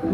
Let's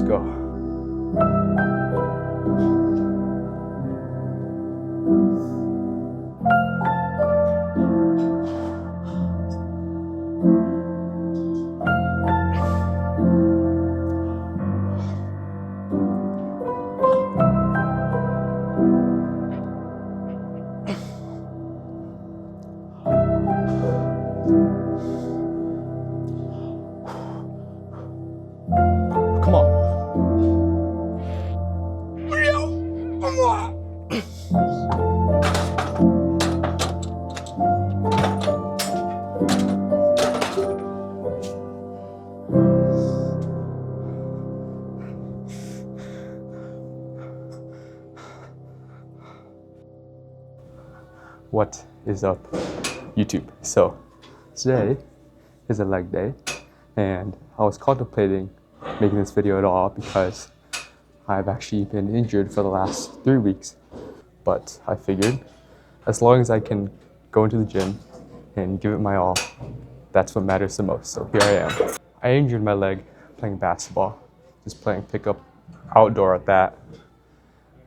go. Come on. What is up, YouTube? So today is a leg day, and I was contemplating making this video at all because I've actually been injured for the last 3 weeks, but I figured as long as I can go into the gym and give it my all, that's what matters the most. So here I am. I injured my leg playing basketball, just playing pickup outdoor at that,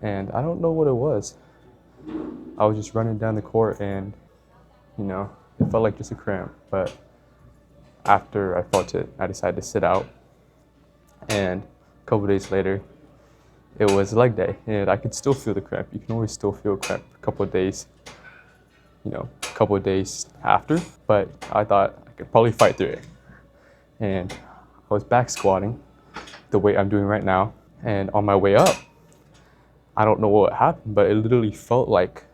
and I don't know what it was. I was just running down the court and, you know, it felt like just a cramp. But after I felt it, I decided to sit out. And a couple days later, it was leg day, and I could still feel the cramp. You can always still feel a cramp a couple of days, after. But I thought I could probably fight through it. And I was back squatting the weight I'm doing right now. And on my way up, I don't know what happened, but it literally felt like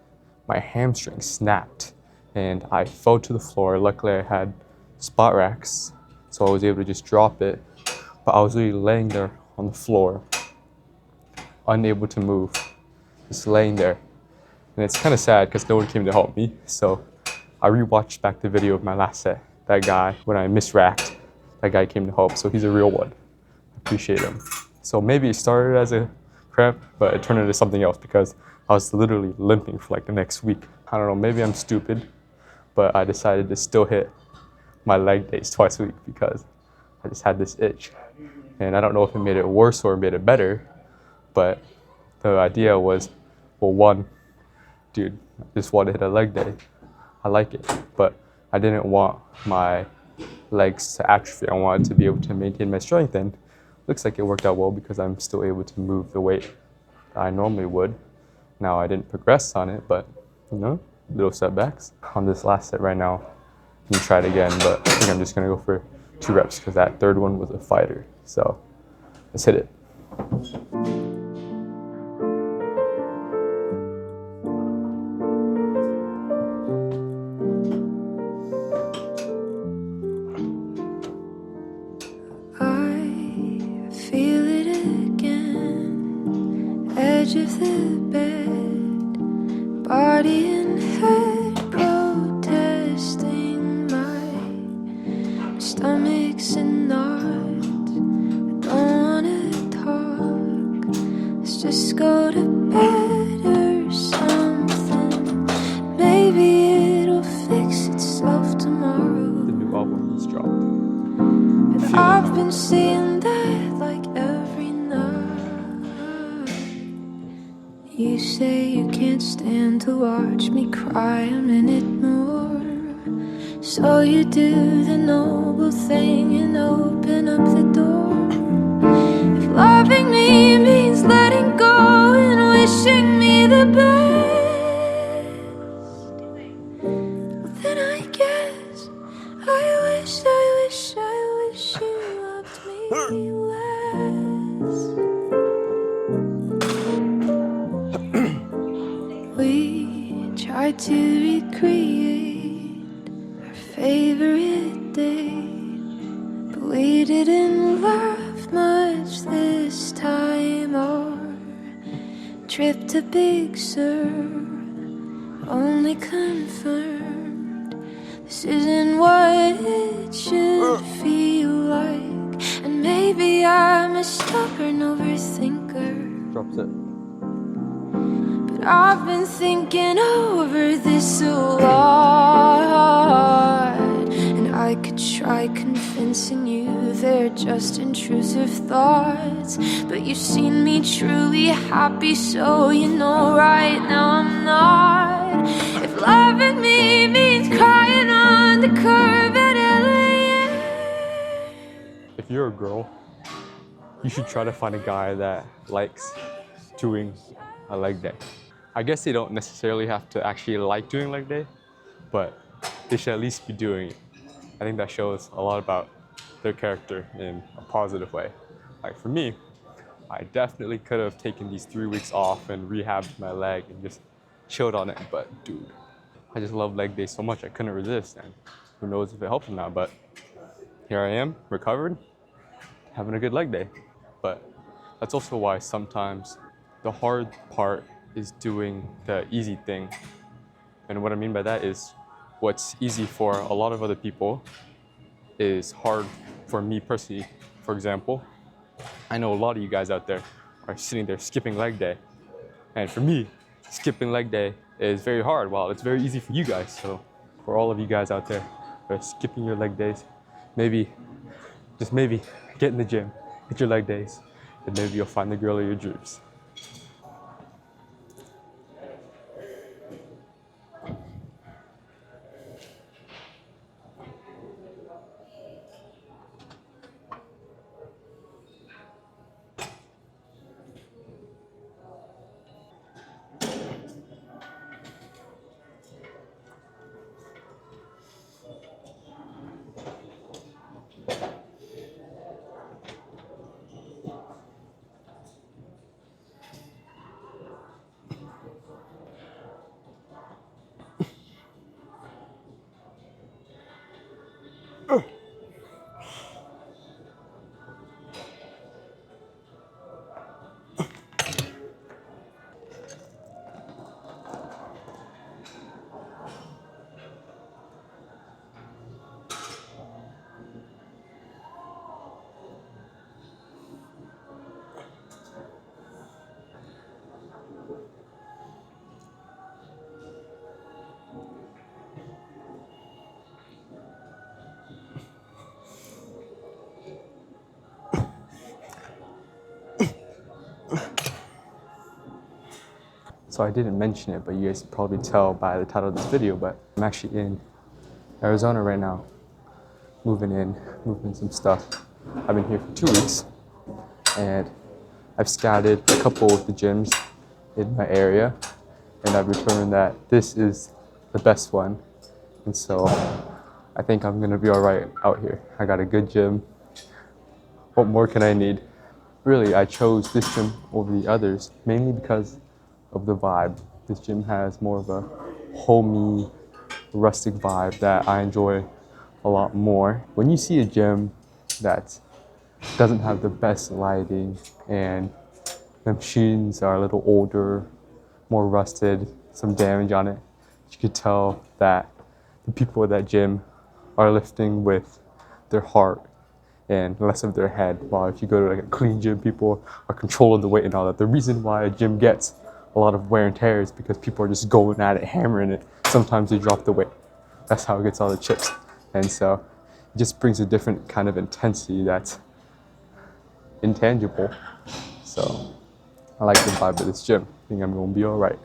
my hamstring snapped and I fell to the floor. Luckily I had spot racks, so I was able to just drop it. But I was literally laying there on the floor, unable to move, just laying there. And it's kind of sad because no one came to help me. So I rewatched back the video of my last set. That guy, when I misracked, that guy came to help. So he's a real one. I appreciate him. So maybe it started as a cramp, but it turned into something else because I was literally limping for like the next week. I don't know, maybe I'm stupid, but I decided to still hit my leg days twice a week because I just had this itch. And I don't know if it made it worse or made it better, but the idea was, well, one, dude, I just want to hit a leg day. I like it, but I didn't want my legs to atrophy. I wanted to be able to maintain my strength, and looks like it worked out well because I'm still able to move the weight that I normally would. Now, I didn't progress on it, but, little setbacks. On this last set right now, I'm gonna try it again, but I think I'm just gonna go for 2 reps because that third one was a fighter. So, let's hit it. I feel it again, edge of the bed, body and head protesting. My stomach's in knots, I don't wanna talk. let's just go to bed or something. Maybe it'll fix itself tomorrow. The new album is dropped. But I've been seeing that like every night. You say you can't stand to watch me cry a minute more. So you do the noble thing and open up the door. If loving me means letting go and wishing me the best, well then I guess I wish you loved me less. We tried to recreate our favorite day, but we didn't laugh much this time. Our trip to Big Sur only confirmed this isn't what it should feel like. And maybe I'm a stubborn overthinker, Drops it. but I've been thinking over this a lot. And I could try convincing you they're just intrusive thoughts, but you've seen me truly happy, so you know right now I'm not. If loving me means crying on the curb at LA. If you're a girl, you should try to find a guy that likes doing a leg day. I guess they don't necessarily have to actually like doing leg day, but they should at least be doing it. I think that shows a lot about their character in a positive way. Like for me, I definitely could have taken these 3 weeks off and rehabbed my leg and just chilled on it, but dude, I just love leg day so much I couldn't resist, and who knows if it helps or not, but here I am, recovered, having a good leg day. But that's also why sometimes the hard part is doing the easy thing. And what I mean by that is what's easy for a lot of other people is hard for me personally. For example, I know a lot of you guys out there are sitting there skipping leg day. And for me, skipping leg day is very hard, while it's very easy for you guys. So for all of you guys out there who are skipping your leg days, maybe, just maybe, get in the gym, hit your leg days, and maybe you'll find the girl of your dreams. So I didn't mention it, but you guys can probably tell by the title of this video, but I'm actually in Arizona right now, moving some stuff. I've been here for 2 weeks, and I've scouted a couple of the gyms in my area, and I've determined that this is the best one. And so I think I'm gonna be all right out here. I got a good gym. What more can I need? Really, I chose this gym over the others, mainly because of the vibe. This gym has more of a homey, rustic vibe that I enjoy a lot more. When you see a gym that doesn't have the best lighting and the machines are a little older, more rusted, some damage on it, you could tell that the people at that gym are lifting with their heart and less of their head. While if you go to like a clean gym, people are controlling the weight and all that. The reason why a gym gets a lot of wear and tear is because people are just going at it, hammering it. Sometimes they drop the weight. That's how it gets all the chips. And so it just brings a different kind of intensity that's intangible. So I like the vibe of this gym. I think I'm gonna be all right.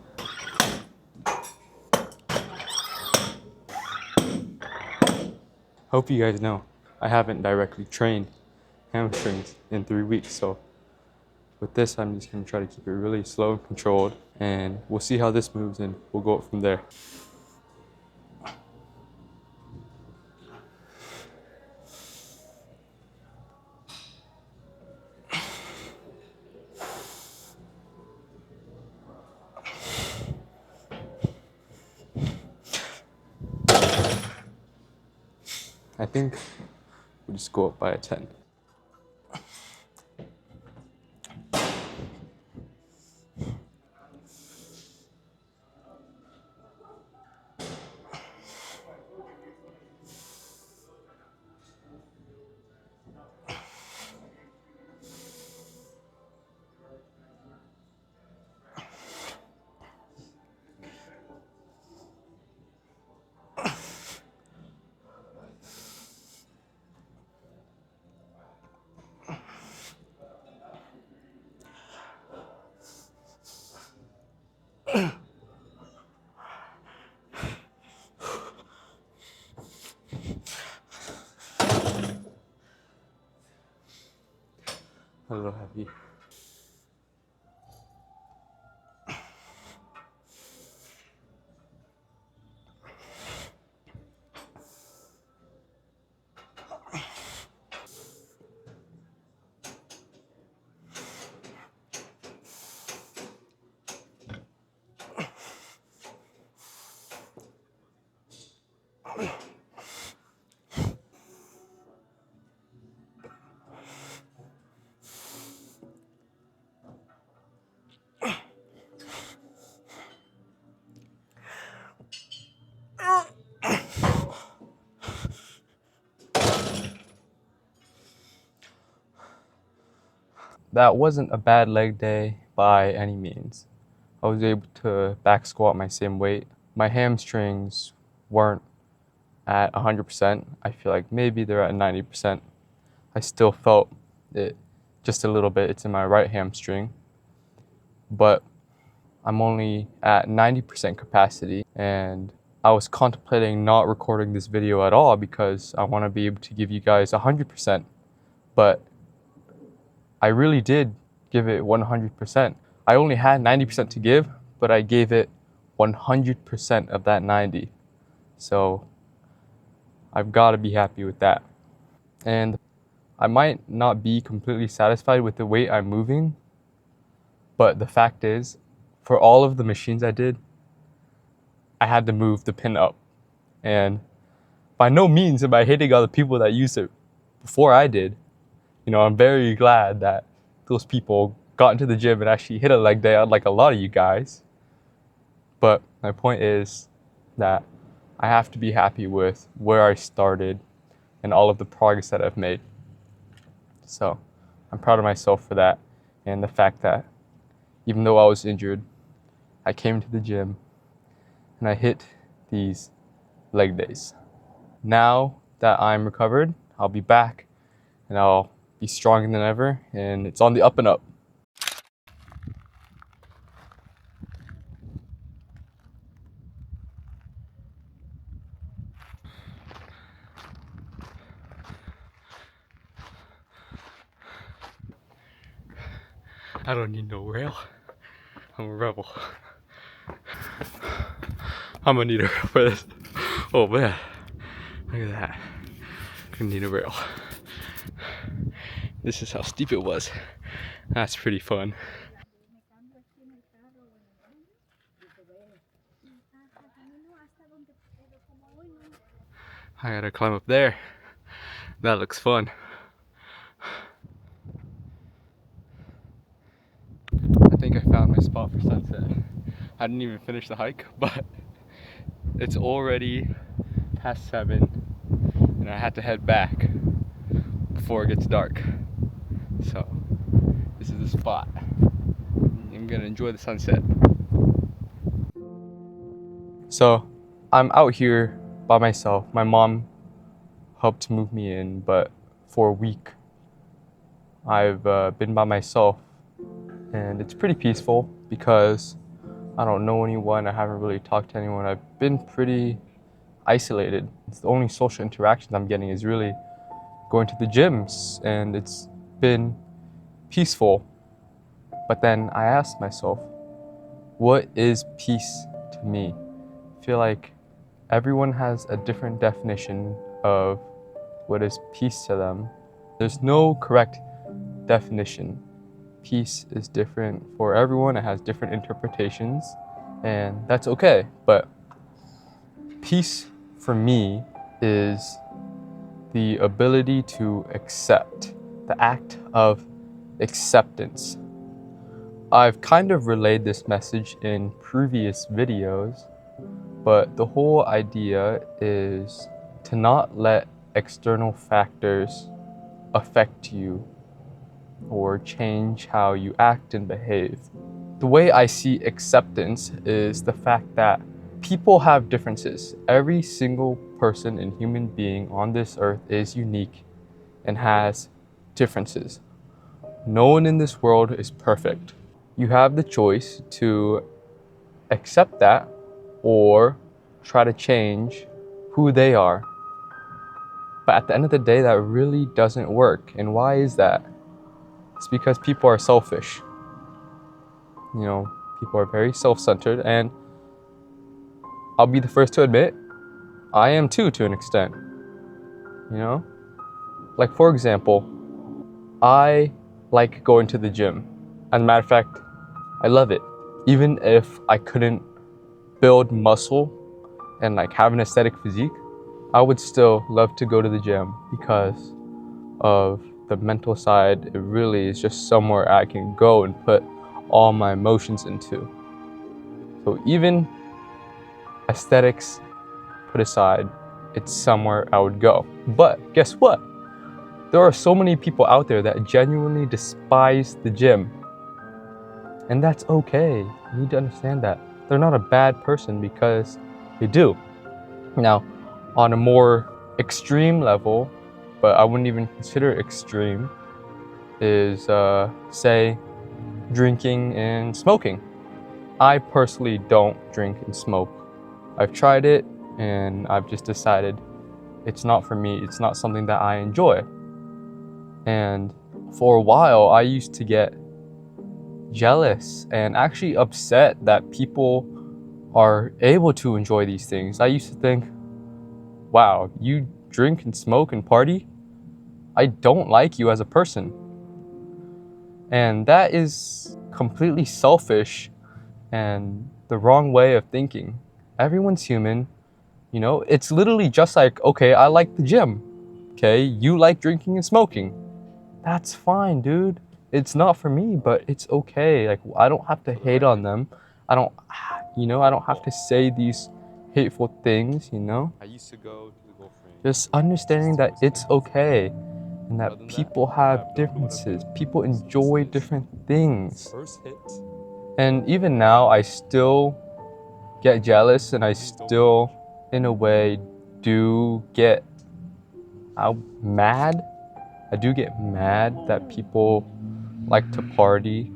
Hope you guys know I haven't directly trained hamstrings in 3 weeks. So with this, I'm just gonna try to keep it really slow and controlled, and we'll see how this moves and we'll go up from there. I think we'll just go up by a 10. A little heavy. That wasn't a bad leg day by any means. I was able to back squat my same weight. My hamstrings weren't at 100%. I feel like maybe they're at 90%. I still felt it just a little bit. It's in my right hamstring, but I'm only at 90% capacity, and I was contemplating not recording this video at all because I want to be able to give you guys 100%, but I really did give it 100%. I only had 90% to give, but I gave it 100% of that 90. So I've got to be happy with that. And I might not be completely satisfied with the weight I'm moving, but the fact is, for all of the machines I did, I had to move the pin up. And by no means am I hating on the people that used it before I did. You know, I'm very glad that those people got into the gym and actually hit a leg day, unlike a lot of you guys. But my point is that I have to be happy with where I started and all of the progress that I've made. So I'm proud of myself for that, and the fact that even though I was injured, I came to the gym and I hit these leg days. Now that I'm recovered, I'll be back and I'll be stronger than ever, and it's on the up and up. I don't need no rail. I'm a rebel. I'm gonna need a rail for this. Oh man, look at that. Gonna need a rail. This is how steep it was. That's pretty fun. I gotta climb up there. That looks fun. I think I found my spot for sunset. I didn't even finish the hike, but it's already past 7 and I had to head back before it gets dark. So this is the spot. I'm gonna enjoy the sunset. So I'm out here by myself. My mom helped move me in, but for a week I've been by myself, and it's pretty peaceful because I don't know anyone. I haven't really talked to anyone. I've been pretty isolated. It's the only social interactions I'm getting is really going to the gyms, and it's been peaceful. But then I asked myself, what is peace to me? I feel like everyone has a different definition of what is peace to them. There's no correct definition. Peace is different for everyone. It has different interpretations, and that's okay. But peace for me is the ability to accept, the act of acceptance. I've kind of relayed this message in previous videos, but the whole idea is to not let external factors affect you or change how you act and behave. The way I see acceptance is the fact that people have differences. Every single person and human being on this earth is unique and has differences. No one in this world is perfect. You have the choice to accept that or try to change who they are. But at the end of the day, that really doesn't work. And why is that? It's because people are selfish. You know, people are very self-centered, and I'll be the first to admit, I am too, to an extent. You know? Like, for example, I like going to the gym. As a matter of fact, I love it. Even if I couldn't build muscle and like have an aesthetic physique, I would still love to go to the gym because of the mental side. It really is just somewhere I can go and put all my emotions into. So even aesthetics put aside, it's somewhere I would go. But guess what? There are so many people out there that genuinely despise the gym. And that's okay. You need to understand that. They're not a bad person because they do. Now, on a more extreme level, but I wouldn't even consider extreme, is say drinking and smoking. I personally don't drink and smoke. I've tried it and I've just decided it's not for me. It's not something that I enjoy. And for a while, I used to get jealous and actually upset that people are able to enjoy these things. I used to think, wow, you drink and smoke and party? I don't like you as a person. And that is completely selfish and the wrong way of thinking. Everyone's human. You know, it's literally just like, okay, I like the gym. Okay, you like drinking and smoking. That's fine, dude. It's not for me, but it's okay. Like, I don't have to hate on them. I don't have to say these hateful things, you know? I used to go to the girlfriend. Just understanding that it's okay and that people have differences. People enjoy different things. First hit. And even now, I still get jealous and I still, in a way, do get mad. I do get mad that people like to party.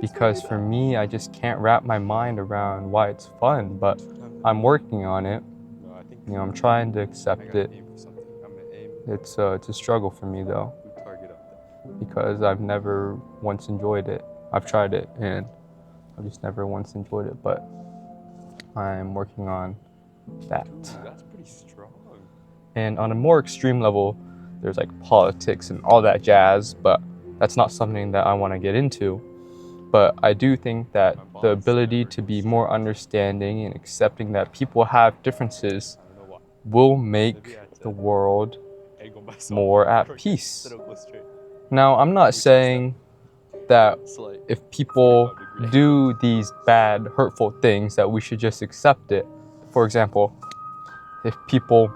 Because for me, I just can't wrap my mind around why it's fun, but I'm working on it. You know, I'm trying to accept it. It's a struggle for me though, because I've never once enjoyed it. I've tried it and I've just never once enjoyed it, but I'm working on that. That's pretty strong. And on a more extreme level, there's like politics and all that jazz, but that's not something that I want to get into. But I do think that the ability to be more understanding and accepting that people have differences will make the world more at peace. Now, I'm not saying that if people do these bad, hurtful things that we should just accept it. For example, if people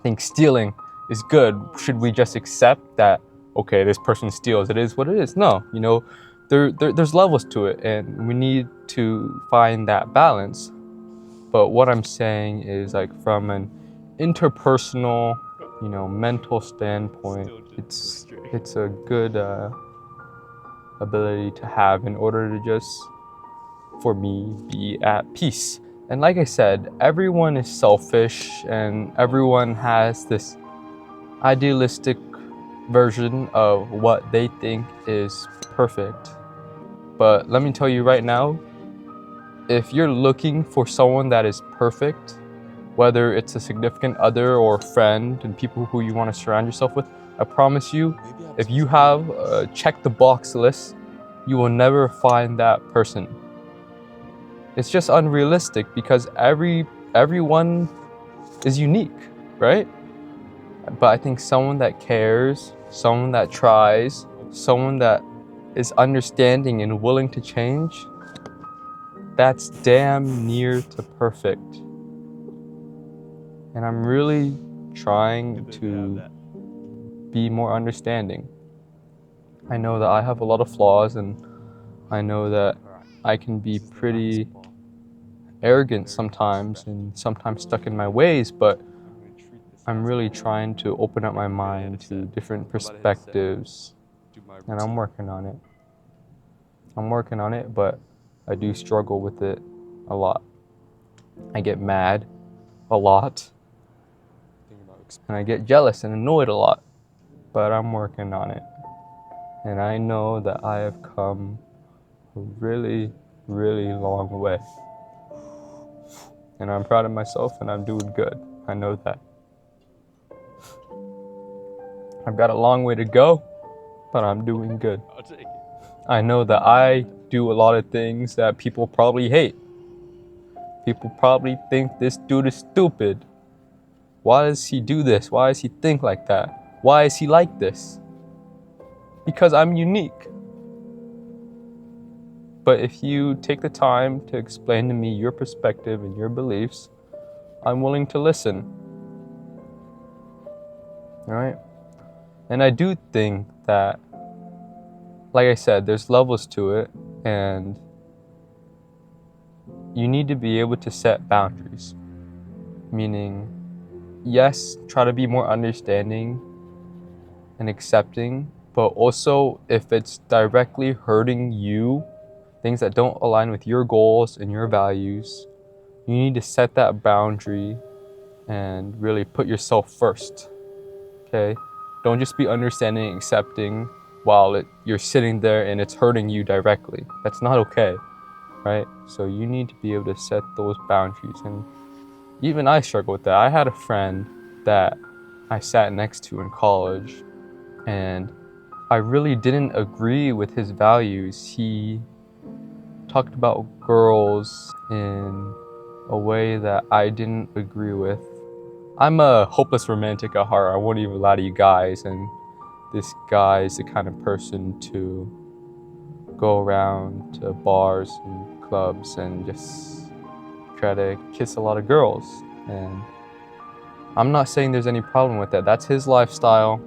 think stealing is good, should we just accept that, okay, this person steals, it is what it is? No, you know, there's levels to it, and we need to find that balance. But what I'm saying is, like, from an interpersonal, you know, mental standpoint, it's a good ability to have in order to just, for me, be at peace. And like I said, everyone is selfish and everyone has this idealistic version of what they think is perfect. But let me tell you right now, if you're looking for someone that is perfect, whether it's a significant other or friend and people who you want to surround yourself with, I promise you, if you have a check the box list, you will never find that person. It's just unrealistic because everyone is unique, right? But I think someone that cares, someone that tries, someone that is understanding and willing to change, that's damn near to perfect. And I'm really trying to be more understanding. I know that I have a lot of flaws, and I know that I can be pretty arrogant sometimes and sometimes stuck in my ways, but I'm really trying to open up my mind to different perspectives, and I'm working on it. I'm working on it, but I do struggle with it a lot. I get mad a lot, and I get jealous and annoyed a lot, but I'm working on it. And I know that I have come a really, really long way. And I'm proud of myself and I'm doing good. I know that. I've got a long way to go, but I'm doing good. I'll take it. I know that I do a lot of things that people probably hate. People probably think this dude is stupid. Why does he do this? Why does he think like that? Why is he like this? Because I'm unique. But if you take the time to explain to me your perspective and your beliefs, I'm willing to listen. All right? And I do think that, like I said, there's levels to it, and you need to be able to set boundaries. Meaning, yes, try to be more understanding and accepting, but also if it's directly hurting you, things that don't align with your goals and your values, you need to set that boundary and really put yourself first. Okay? Don't just be understanding and accepting while you're sitting there and it's hurting you directly. That's not okay, right? So you need to be able to set those boundaries. And even I struggle with that. I had a friend that I sat next to in college, and I really didn't agree with his values. He talked about girls in a way that I didn't agree with. I'm a hopeless romantic at heart. I won't even lie to you guys. And this guy is the kind of person to go around to bars and clubs and just try to kiss a lot of girls. And I'm not saying there's any problem with that. That's his lifestyle.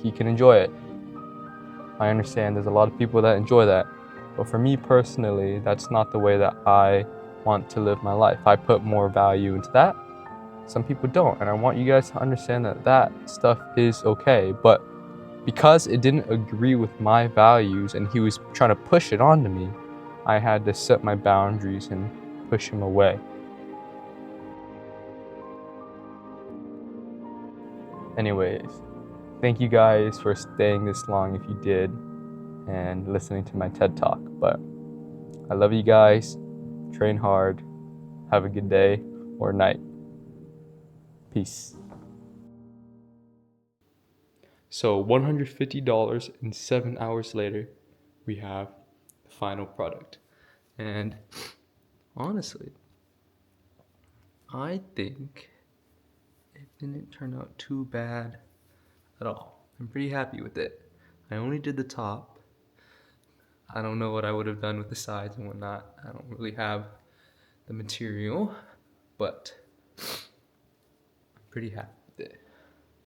He can enjoy it. I understand there's a lot of people that enjoy that. But for me personally, that's not the way that I want to live my life. I put more value into that. Some people don't. And I want you guys to understand that that stuff is okay. But because it didn't agree with my values and he was trying to push it onto me, I had to set my boundaries and push him away. Anyways, thank you guys for staying this long if you did and listening to my TED Talk. But I love you guys. Train hard. Have a good day or night. Peace. So $150 and 7 hours later, we have the final product. And honestly, I think it didn't turn out too bad at all. I'm pretty happy with it. I only did the top. I don't know what I would have done with the sides and whatnot. I don't really have the material, but I'm pretty happy with it.